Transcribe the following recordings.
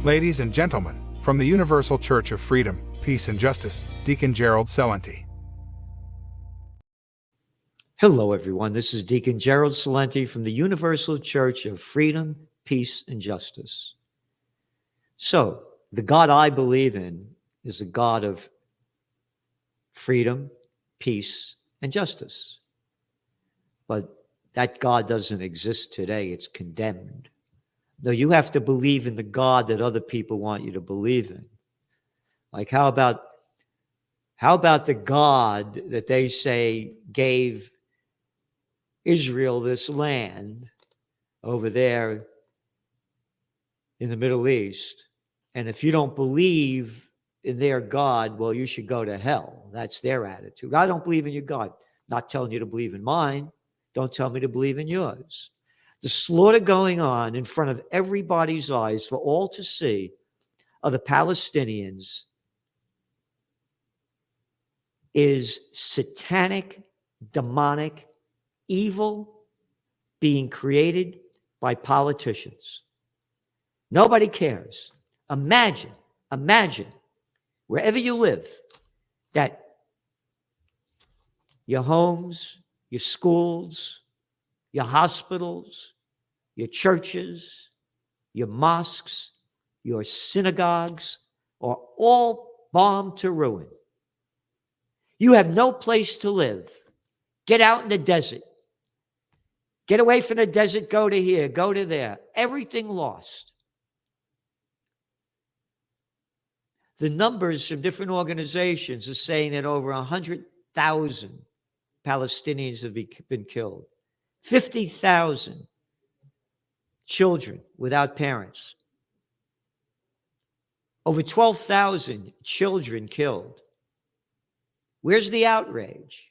Ladies and gentlemen, from the Universal Church of Freedom, Peace and Justice, Deacon Gerald Celente. Hello, everyone. This is Deacon Gerald Celente from the Universal Church of Freedom, Peace, and Justice. So, the God I believe in is a God of freedom, peace, and justice. But that God doesn't exist today. It's condemned. No, you have to believe in the God that other people want you to believe in. Like, how about the God that they say gave Israel this land over there in the Middle East? And if you don't believe in their God, well, you should go to hell. That's their attitude. I don't believe in your God. Not telling you to believe in mine. Don't tell me to believe in yours. The slaughter going on in front of everybody's eyes for all to see of the Palestinians is satanic, demonic, evil being created by politicians. Nobody cares. Imagine, wherever you live, that your homes, your schools, your hospitals, your churches, your mosques, your synagogues are all bombed to ruin. You have no place to live. Get out in the desert. Get away from the desert, go to here, go to there. Everything lost. The numbers from different organizations are saying that over 100,000 Palestinians have been killed. 50,000 children without parents. Over 12,000 children killed. Where's the outrage?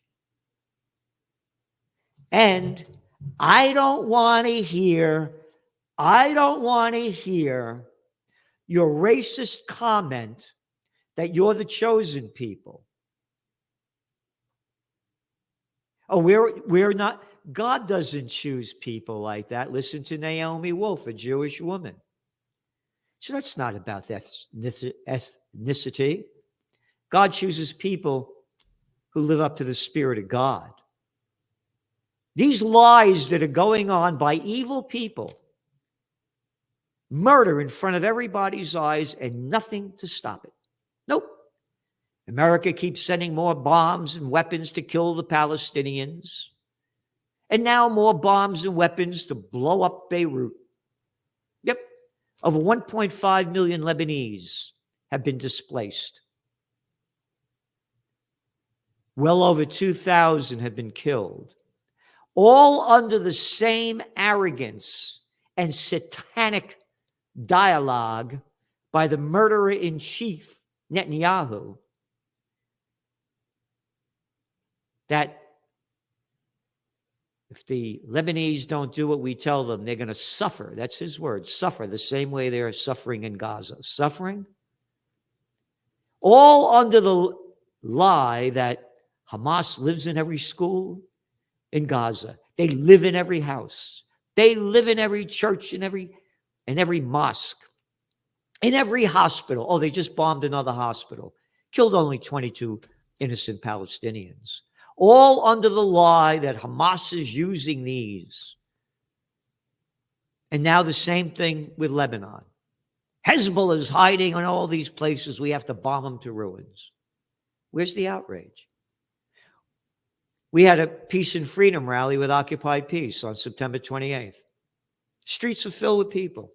And I don't want to hear your racist comment that you're the chosen people. Oh, we're not. God doesn't choose people like that. Listen to Naomi Wolf, a Jewish woman. So that's not about ethnicity. God chooses people who live up to the Spirit of God. These lies that are going on by evil people, murder in front of everybody's eyes and nothing to stop it. Nope. America keeps sending more bombs and weapons to kill the Palestinians. And now more bombs and weapons to blow up Beirut. Yep. Over 1.5 million Lebanese have been displaced. Well over 2,000 have been killed. All under the same arrogance and satanic dialogue by the murderer-in-chief, Netanyahu, that if the Lebanese don't do what we tell them, they're going to suffer. That's his word, suffer, the same way they're suffering in Gaza. Suffering? All under the lie that Hamas lives in every school in Gaza. They live in every house. They live in every church, in every mosque, in every hospital. Oh, they just bombed another hospital. Killed only 22 innocent Palestinians. All under the lie that Hamas is using these. And now the same thing with Lebanon. Hezbollah is hiding in all these places. We have to bomb them to ruins. Where's the outrage? We had a Peace and Freedom rally with Occupy Peace on September 28th. Streets were filled with people.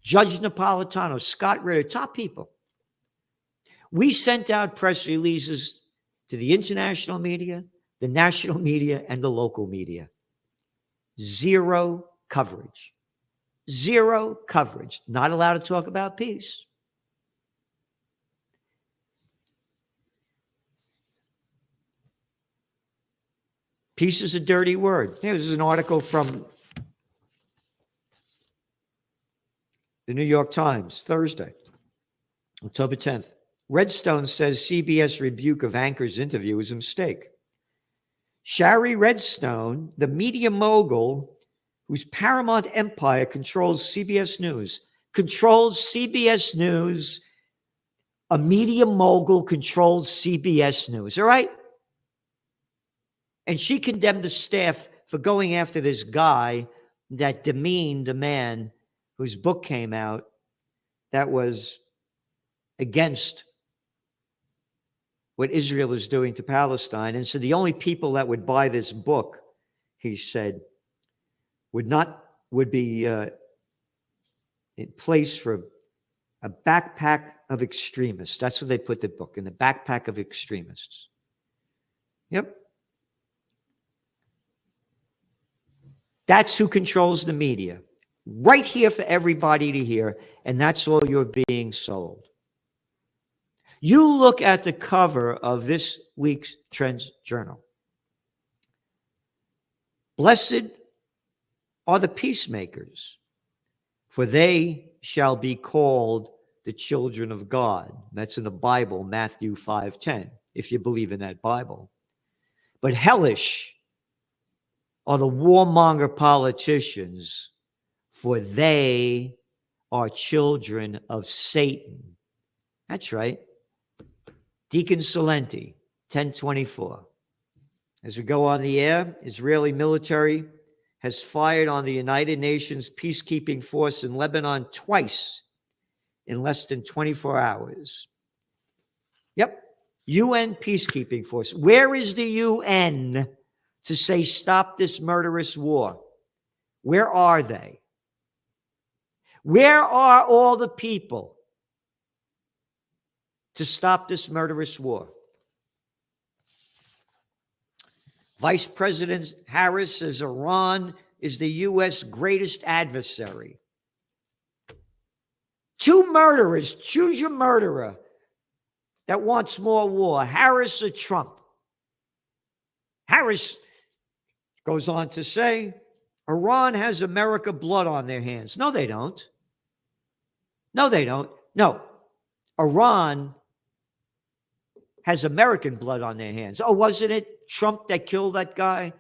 Judge Napolitano, Scott Ritter, top people. We sent out press releases to the international media, the national media, and the local media. Zero coverage. Zero coverage. Not allowed to talk about peace. Peace is a dirty word. Here's an article from the New York Times, Thursday, October 10th. Redstone says CBS rebuke of anchor's interview is a mistake. Shari Redstone, the media mogul whose paramount empire controls CBS News, controls CBS News. A media mogul controls CBS News, all right? And she condemned the staff for going after this guy that demeaned a man whose book came out that was against what Israel is doing to Palestine. And so the only people that would buy this book, he said, would be in place for a backpack of extremists. That's what they put the book in, the backpack of extremists. Yep. That's who controls the media. Right here for everybody to hear, and that's all you're being sold. You look at the cover of this week's Trends Journal. Blessed are the peacemakers, for they shall be called the children of God. That's in the Bible, Matthew 5:10, if you believe in that Bible. But hellish are the warmonger politicians, for they are children of Satan. That's right. Deacon Salenti, 1024. As we go on the air, Israeli military has fired on the United Nations peacekeeping force in Lebanon twice in less than 24 hours. Yep. UN peacekeeping force. Where is the UN to say stop this murderous war? Where are they? Where are all the people to stop this murderous war? Vice President Harris says Iran is the U.S. greatest adversary. Two murderers, choose your murderer that wants more war, Harris or Trump. Harris goes on to say, Iran has America blood on their hands. No, they don't. No, they don't. No, Iran has American blood on their hands. Oh, wasn't it Trump that killed that guy,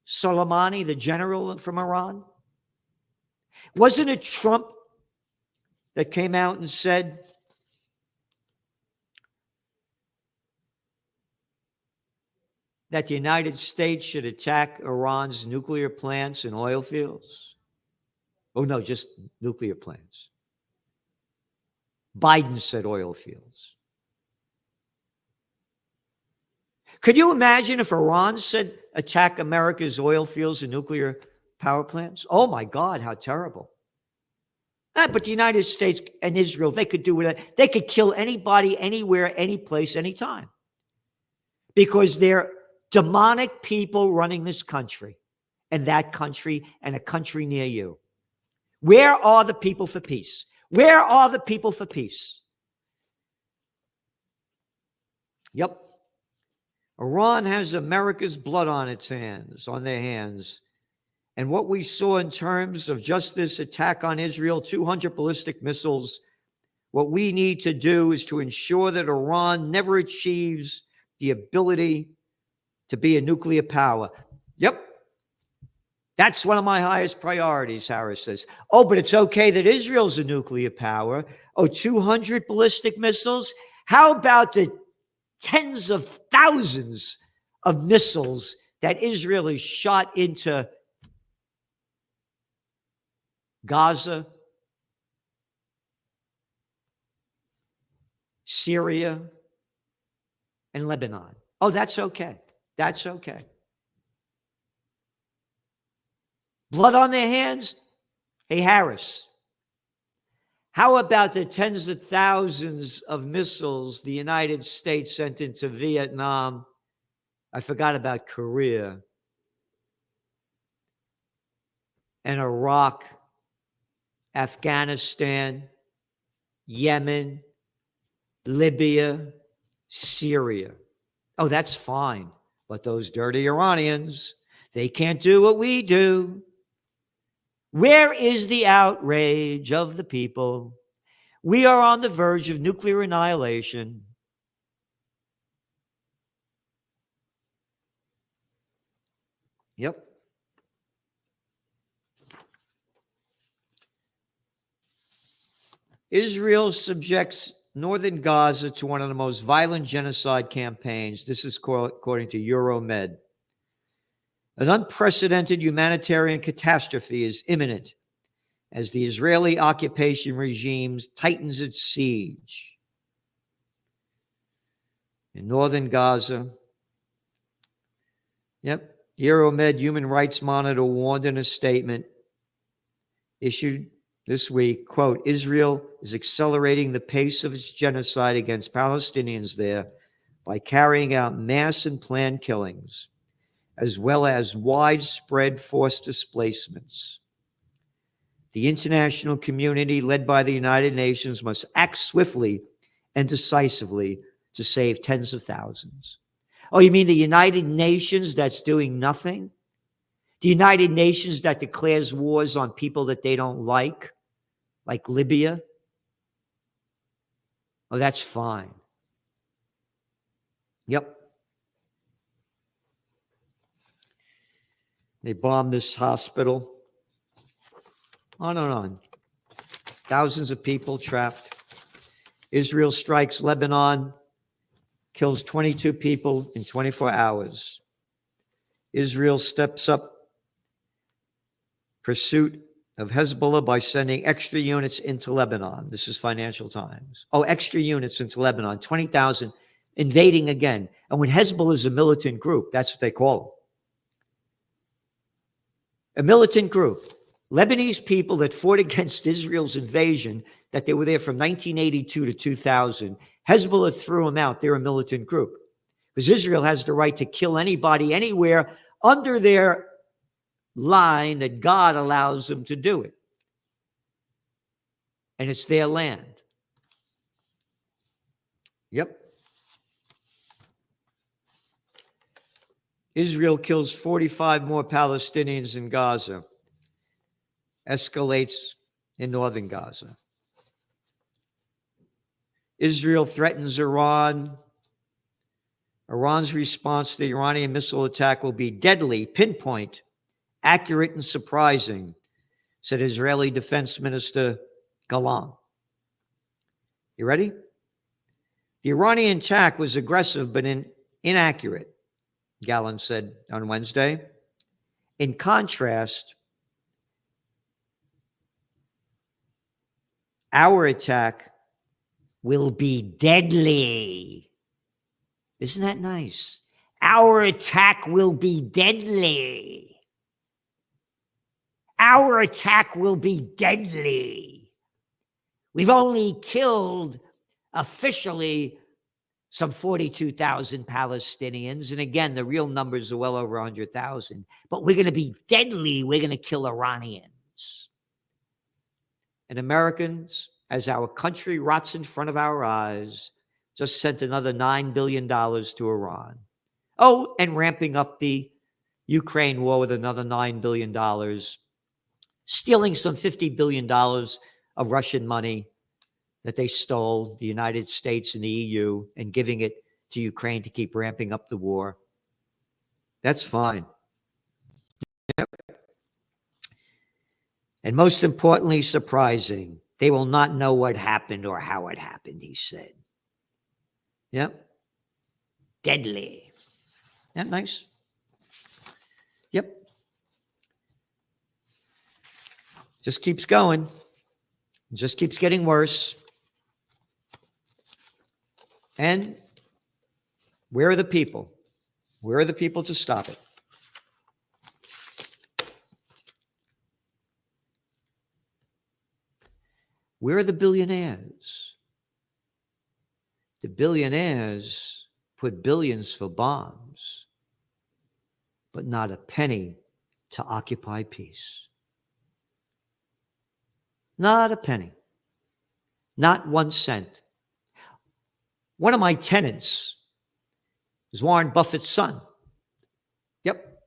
Soleimani, the general from Iran? Wasn't it Trump that came out and said that the United States should attack Iran's nuclear plants and oil fields? Oh, no, just nuclear plants. Biden said oil fields. Could you imagine if Iran said attack America's oil fields and nuclear power plants? Oh my God, how terrible. But the United States and Israel, they could do whatever. They could kill anybody, anywhere, any place, anytime. Because they're demonic people running this country and that country and a country near you. Where are the people for peace? Where are the people for peace? Yep. Iran has America's blood on its hands, on their hands. And what we saw in terms of just this attack on Israel, 200 ballistic missiles, what we need to do is to ensure that Iran never achieves the ability to be a nuclear power. Yep. That's one of my highest priorities, Harris says. Oh, but it's okay that Israel's a nuclear power. Oh, 200 ballistic missiles? How about the tens of thousands of missiles that Israel has shot into Gaza, Syria, and Lebanon? Oh, that's okay. That's okay. Blood on their hands? Hey, Harris, how about the tens of thousands of missiles the United States sent into Vietnam? I forgot about Korea and Iraq, Afghanistan, Yemen, Libya, Syria. Oh, that's fine. But those dirty Iranians, they can't do what we do. Where is the outrage of the people? We are on the verge of nuclear annihilation. Yep. Israel subjects northern Gaza to one of the most violent genocide campaigns. This is according to Euromed. An unprecedented humanitarian catastrophe is imminent as the Israeli occupation regime tightens its siege in northern Gaza. Yep. Euromed Human Rights Monitor warned in a statement issued this week, quote, Israel is accelerating the pace of its genocide against Palestinians there by carrying out mass and planned killings, as well as widespread forced displacements. The international community, led by the United Nations, must act swiftly and decisively to save tens of thousands. Oh, you mean the United Nations that's doing nothing? The United Nations that declares wars on people that they don't like Libya? Oh, that's fine. Yep. They bombed this hospital. On and on. Thousands of people trapped. Israel strikes Lebanon, kills 22 people in 24 hours. Israel steps up pursuit of Hezbollah by sending extra units into Lebanon. This is Financial Times. Oh, extra units into Lebanon, 20,000 invading again. And when Hezbollah is a militant group, that's what they call them. A militant group. Lebanese people that fought against Israel's invasion, that they were there from 1982 to 2000. Hezbollah threw them out. They're a militant group. Because Israel has the right to kill anybody, anywhere, under their line that God allows them to do it. And it's their land. Yep. Israel kills 45 more Palestinians in Gaza. Escalates in northern Gaza. Israel threatens Iran. Iran's response to the Iranian missile attack will be deadly, pinpoint, accurate, and surprising, said Israeli Defense Minister Gallant. You ready? The Iranian attack was aggressive but inaccurate, Gallant said on Wednesday. In contrast, our attack will be deadly. Isn't that nice? Our attack will be deadly. Our attack will be deadly. We've only killed officially some 42,000 Palestinians. And again, the real numbers are well over 100,000. But we're going to be deadly. We're going to kill Iranians. And Americans, as our country rots in front of our eyes, just sent another $9 billion to Iran. Oh, and ramping up the Ukraine war with another $9 billion, stealing some $50 billion of Russian money that they stole, the United States and the EU, and giving it to Ukraine to keep ramping up the war. That's fine. Yep. And most importantly, surprising, they will not know what happened or how it happened, he said. Yep. Deadly. Isn't that nice? Yep. Just keeps going. Just keeps getting worse. And where are the people? Where are the people to stop it? Where are the billionaires? The billionaires put billions for bombs, but not a penny to occupy peace. Not a penny. Not 1 cent. One of my tenants is Warren Buffett's son. Yep.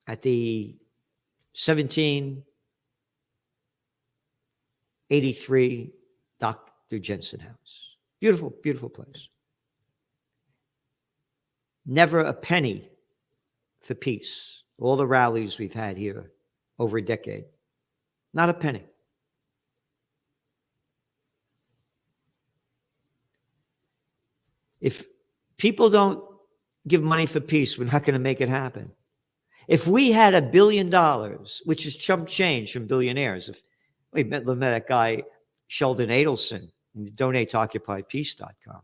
At the 1783 Dr. Jensen House. Beautiful, beautiful place. Never a penny for peace. All the rallies we've had here over a decade. Not a penny. If people don't give money for peace, we're not going to make it happen. If we had $1 billion, which is chump change from billionaires, if we met that guy, Sheldon Adelson, donate to OccupyPeace.com.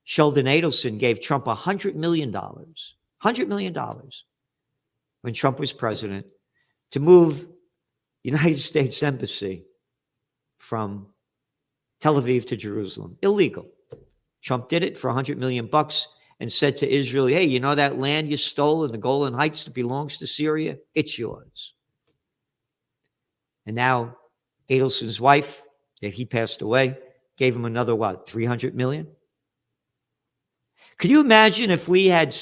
Sheldon Adelson gave Trump $100 million, $100 million when Trump was president to move the United States Embassy from Tel Aviv to Jerusalem. Illegal. Trump did it for $100 million and said to Israel, hey, you know that land you stole in the Golan Heights that belongs to Syria? It's yours. And now Adelson's wife, that he passed away, gave him another, what, $300 million? Could you imagine if we had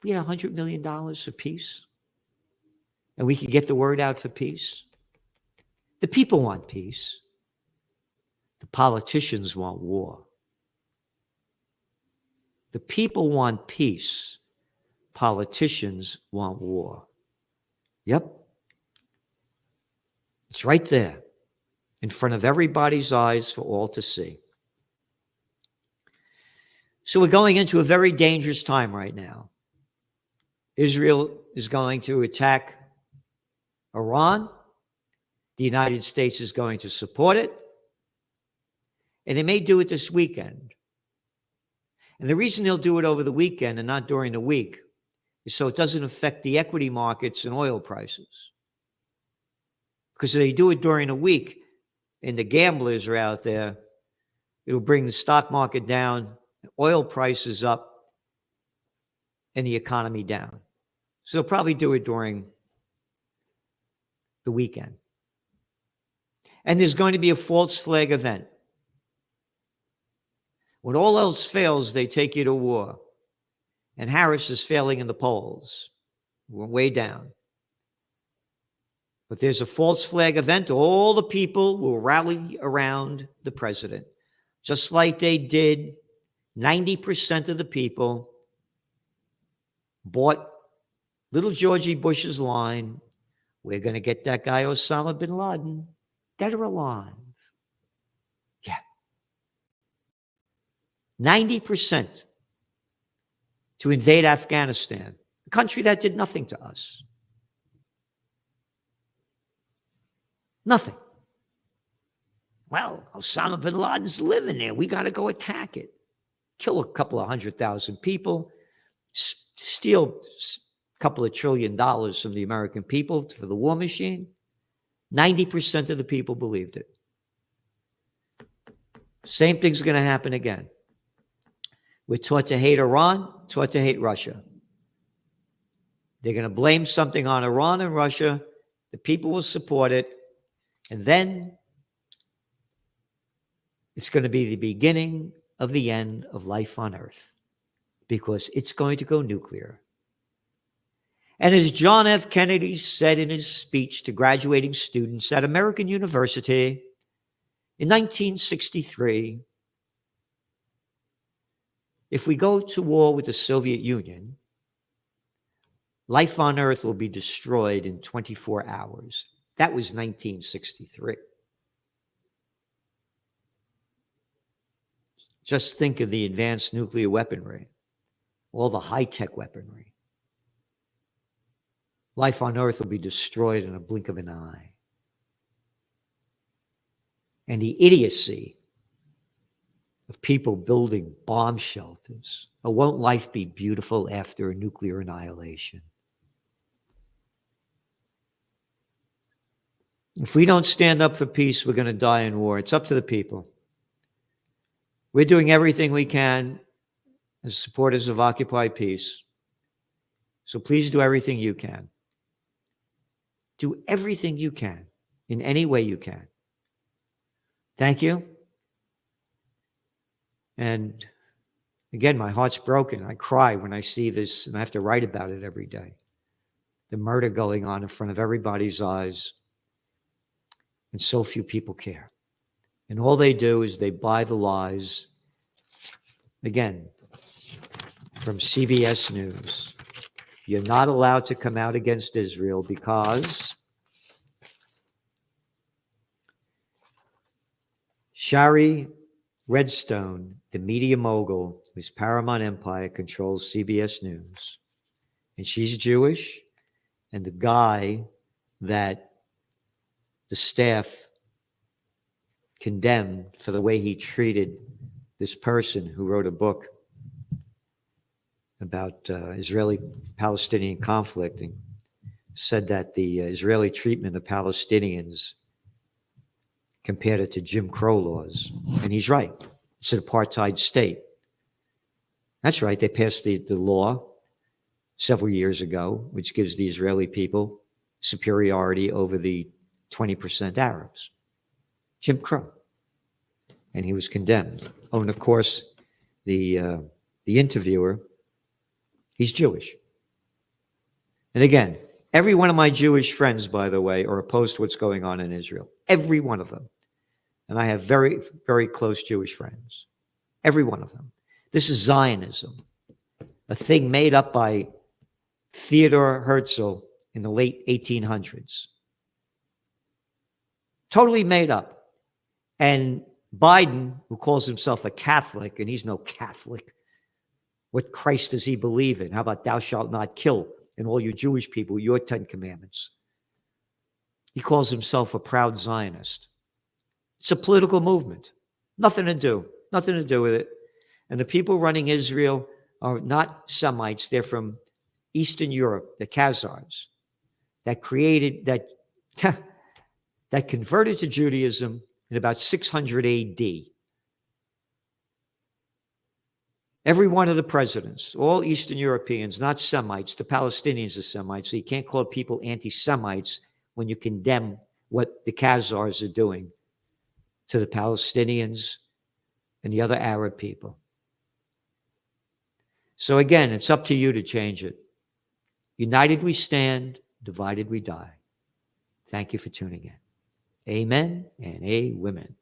we had $100 million for peace, and we could get the word out for peace? The people want peace. The politicians want war. The people want peace. Politicians want war. Yep. It's right there in front of everybody's eyes for all to see. So we're going into a very dangerous time right now. Israel is going to attack Iran. The United States is going to support it. And they may do it this weekend. And the reason they'll do it over the weekend and not during the week is so it doesn't affect the equity markets and oil prices. Because if they do it during the week and the gamblers are out there, it'll bring the stock market down, oil prices up, and the economy down. So they'll probably do it during the weekend. And there's going to be a false flag event. When all else fails, they take you to war. And Harris is failing in the polls. We're way down. But there's a false flag event. All the people will rally around the president, just like they did. 90% of the people bought little Georgie Bush's line, we're going to get that guy Osama bin Laden, dead or alive. Yeah. 90% to invade Afghanistan, a country that did nothing to us. Nothing. Well, Osama bin Laden's living there. We got to go attack it. Kill a couple of 100,000 people, steal a couple of $1 trillion from the American people for the war machine. 90% of the people believed it. Same thing's going to happen again. We're taught to hate Iran, taught to hate Russia. They're going to blame something on Iran and Russia. The people will support it. And then it's going to be the beginning of the end of life on Earth, because it's going to go nuclear. And as John F. Kennedy said in his speech to graduating students at American University in 1963, if we go to war with the Soviet Union, life on Earth will be destroyed in 24 hours. That was 1963. Just think of the advanced nuclear weaponry, all the high-tech weaponry. Life on Earth will be destroyed in a blink of an eye. And the idiocy of people building bomb shelters. Oh, won't life be beautiful after a nuclear annihilation? If we don't stand up for peace, we're going to die in war. It's up to the people. We're doing everything we can as supporters of Occupy Peace. So please do everything you can. Do everything you can in any way you can. Thank you. And again, my heart's broken. I cry when I see this, and I have to write about it every day. The murder going on in front of everybody's eyes. And so few people care. And all they do is they buy the lies. Again, from CBS News. You're not allowed to come out against Israel because Shari Redstone, the media mogul whose Paramount Empire controls CBS News, and she's Jewish, and the guy that the staff condemned for the way he treated this person who wrote a book about Israeli-Palestinian conflict and said that the Israeli treatment of Palestinians compared it to Jim Crow laws. And he's right. It's an apartheid state. That's right. They passed the law several years ago, which gives the Israeli people superiority over the 20% Arabs. Jim Crow. And he was condemned. Oh, and of course, the interviewer, he's Jewish. And again, every one of my Jewish friends, by the way, are opposed to what's going on in Israel. Every one of them. And I have very, very close Jewish friends. Every one of them. This is Zionism, a thing made up by Theodor Herzl in the late 1800s. Totally made up. And Biden, who calls himself a Catholic, and he's no Catholic, what Christ does he believe in? How about thou shalt not kill? And all you Jewish people, your 10 commandments. He calls himself a proud Zionist. It's a political movement. Nothing to do with it. And the people running Israel are not Semites. They're from Eastern Europe, the Khazars, that converted to Judaism in about 600 AD. Every one of the presidents, all Eastern Europeans, not Semites. The Palestinians are Semites, so you can't call people anti-Semites when you condemn what the Khazars are doing to the Palestinians and the other Arab people. So again, it's up to you to change it. United we stand, divided we die. Thank you for tuning in. Amen and amen.